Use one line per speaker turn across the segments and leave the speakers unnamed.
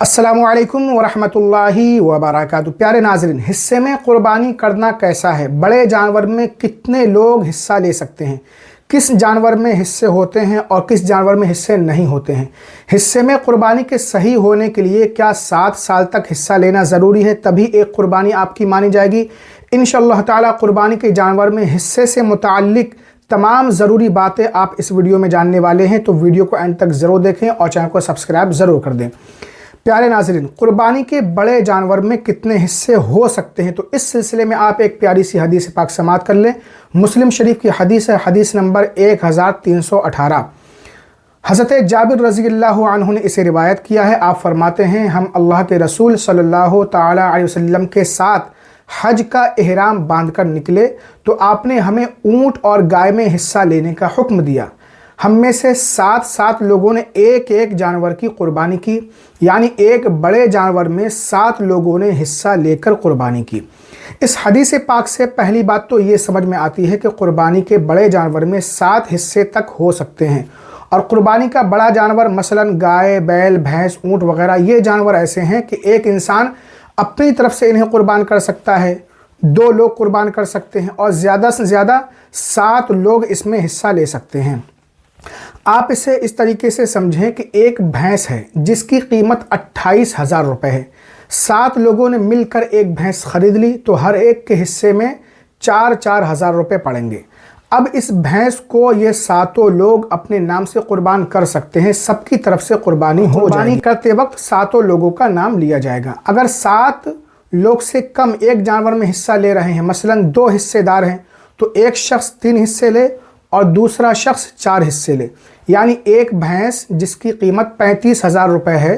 अस्सलामुअलैकुम वरहमतुल्लाहि वबरकातुहू। प्यारे नाज़रीन, हिस्से में क़ुरबानी करना कैसा है? बड़े जानवर में कितने लोग हिस्सा ले सकते हैं? किस जानवर में हिस्से होते हैं और किस जानवर में हिस्से नहीं होते हैं? हिस्से में क़ुरबानी के सही होने के लिए क्या 7 साल तक हिस्सा लेना ज़रूरी है, तभी एक क़ुरबानी आपकी मानी जाएगी? इंशाअल्लाह ताला क़ुरबानी के जानवर में हिस्से से मुताल्लिक़ तमाम ज़रूरी बातें आप इस वीडियो में जानने वाले हैं, तो वीडियो को एंड तक ज़रूर देखें और चैनल को सब्सक्राइब ज़रूर कर दें। प्यारे नाज़रीन, क़ुरबानी के बड़े जानवर में कितने हिस्से हो सकते हैं, तो इस सिलसिले में आप एक प्यारी सी हदीस पाक समाअत कर लें। मुस्लिम शरीफ की हदीस है, हदीस नंबर 1318। हज़रत जाबिर रज़ियल्लाहु अन्हु ने इसे रिवायत किया है। आप फरमाते हैं, हम अल्लाह के रसूल सल्लल्लाहु ताला अलैहि वसल्लम के साथ हज का इहराम बांधकर निकले तो आपने हमें ऊँट और गाय में हिस्सा लेने का हुक्म दिया। हम में से 7 लोगों ने एक एक जानवर की क़ुरबानी की, यानी एक बड़े जानवर में 7 लोगों ने हिस्सा लेकर क़ुरबानी की। इस हदीस पाक से पहली बात तो ये समझ में आती है कि क़ुरबानी के बड़े जानवर में 7 हिस्से तक हो सकते हैं। और क़ुरबानी का बड़ा जानवर मसलन गाय, बैल, भैंस, ऊँट वगैरह, ये जानवर ऐसे हैं कि एक इंसान अपनी तरफ से इन्हें क़ुरबान कर सकता है, 2 लोग क़ुरबान कर सकते हैं और ज़्यादा से ज़्यादा 7 लोग इसमें हिस्सा ले सकते हैं। आप इसे इस तरीके से समझें कि एक भैंस है जिसकी कीमत 28,000 रुपये है। 7 लोगों ने मिलकर एक भैंस ख़रीद ली तो हर एक के हिस्से में 4-4 हज़ार रुपये पड़ेंगे। अब इस भैंस को ये 7 लोग अपने नाम से क़ुरबान कर सकते हैं, सबकी तरफ से क़ुरबानी हो जाएगी। करते वक्त 7 लोगों का नाम लिया जाएगा। अगर 7 लोग से कम एक जानवर में हिस्सा ले रहे हैं, मसलन 2 हिस्सेदार हैं, तो एक शख्स 3 हिस्से ले और दूसरा शख्स 4 हिस्से ले। यानी एक भैंस जिसकी कीमत 35,000 रुपये है,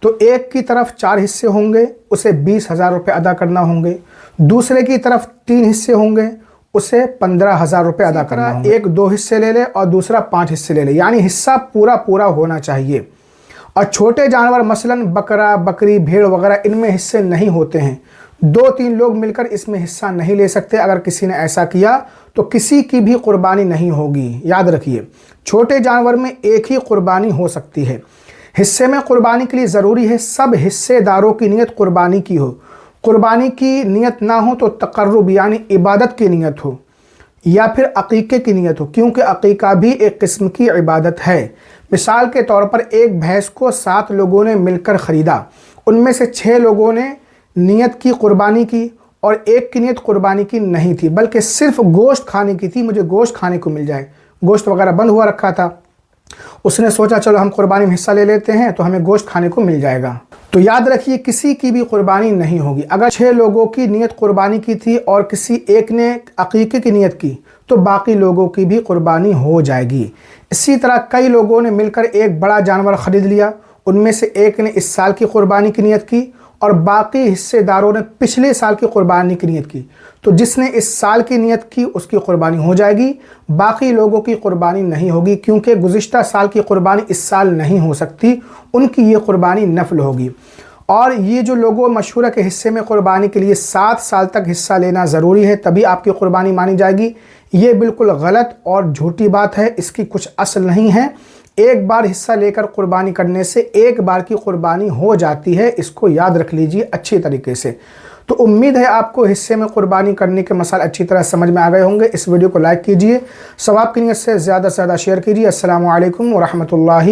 तो एक की तरफ 4 हिस्से होंगे, उसे 20,000 रुपये अदा करना होंगे। दूसरे की तरफ 3 हिस्से होंगे, उसे 15,000 रुपये अदा करना होंगे। एक 2 हिस्से ले ले और दूसरा 5 हिस्से ले ले, यानी हिस्सा पूरा होना चाहिए। और छोटे जानवर मसलन बकरा, बकरी, भेड़ वगैरह, इनमें हिस्से नहीं होते हैं। 2-3 लोग मिलकर इसमें हिस्सा नहीं ले सकते। अगर किसी ने ऐसा किया तो किसी की भी क़ुरबानी नहीं होगी। याद रखिए, छोटे जानवर में एक ही क़ुरबानी हो सकती है। हिस्से में क़ुरबानी के लिए ज़रूरी है सब हिस्सेदारों की नीयत क़ुरबानी की हो। क़ुरबानी की नीयत ना हो तो तक़र्रुब यानी इबादत की नीयत हो, या फिर अक़ीक़े की नीयत हो, क्योंकि अक़ीक़ा भी एक किस्म की इबादत है। मिसाल के तौर पर एक भैंस को 7 लोगों ने मिलकर ख़रीदा, उनमें से 6 लोगों ने नीयत की क़ुरबानी की और एक की नीयत क़ुरबानी की नहीं थी, बल्कि सिर्फ गोश्त खाने की थी, मुझे गोश्त खाने को मिल जाए। गोश्त वगैरह बंद हुआ रखा था, उसने सोचा चलो हम क़ुरबानी में हिस्सा ले लेते हैं तो हमें गोश्त खाने को मिल जाएगा। तो याद रखिए, किसी की भी क़ुरबानी नहीं होगी। अगर 6 लोगों की नीयत क़ुरबानी की थी और किसी एक ने अक़ीक़े की नीयत की तो बाकी लोगों की भी क़ुरबानी हो जाएगी। इसी तरह कई लोगों ने मिलकर एक बड़ा जानवर ख़रीद लिया, उनमें से एक ने इस साल की क़ुरबानी की नीयत की और बाकी हिस्सेदारों ने पिछले साल की क़ुरबानी की नीयत की, तो जिसने इस साल की नीयत की उसकी क़ुरबानी हो जाएगी, बाकी लोगों की क़ुरबानी नहीं होगी, क्योंकि गुज़िश्ता साल की क़ुरबानी इस साल नहीं हो सकती, उनकी ये क़ुरबानी नफ़ल होगी। और ये जो लोगों मशहूर है कि हिस्से में क़ुरबानी के लिए 7 साल तक हिस्सा लेना ज़रूरी है तभी आपकी क़ुरबानी मानी जाएगी, ये बिल्कुल गलत और झूठी बात है। इसकी कुछ असल नहीं है। एक बार हिस्सा लेकर क़ुरबानी करने से एक बार की क़ुरबानी हो जाती है, इसको याद रख लीजिए अच्छी तरीके से। तो उम्मीद है आपको हिस्से में क़ुरबानी करने के मसाले अच्छी तरह समझ में आ गए होंगे। इस वीडियो को लाइक कीजिए, सवाब की नीयत से ज़्यादा शेयर कीजिए। अस्सलामु अलैकुम व रहमतुल्लाहि।